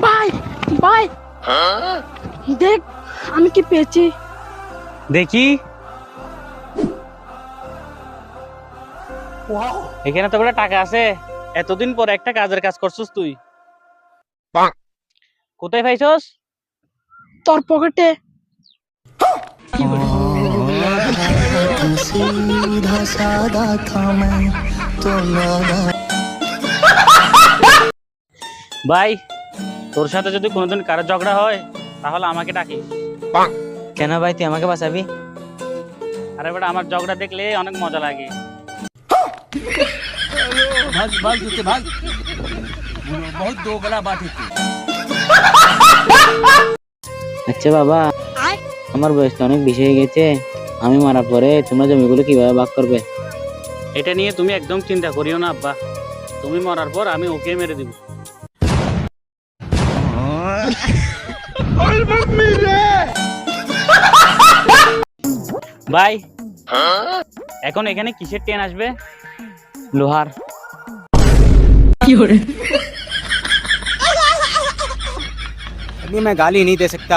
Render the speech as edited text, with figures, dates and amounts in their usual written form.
ভাই ভাই দেখ আমি কি পেয়েছি। দেখি এখানে তো বড় টাকা আছে। এতদিন পর একটা কাজের কাজ করছিস তুই। কোথায় পাইছস? তোর পকেটে। सीधा सादा था मैं तो नादान। ভাই তোর সাথে যদি কোনোদিন কারো ঝগড়া হয় তাহলে আমাকে ডাকিস। কেন ভাই তুই আমাকে বাঁচাবি? আরে বেটা আমার ঝগড়া দেখলে অনেক মজা লাগে। भाग भाग जूते भाग। बहुत दो गला बात है। আচ্ছা বাবা, আমার বয়সটা অনেক বেশি হয়ে গেছে, আমি মারার পরে তোমরা জমিগুলো কিভাবে ভাগ করবে? এটা নিয়ে তুমি একদম চিন্তা করিও না আব্বা, তুমি মরার পর আমি ওকে মেরে দিব। ভাই এখন এখানে কিসের ট্রেন আসবে? লোহার। अभी मैं गाली नहीं दे सकता।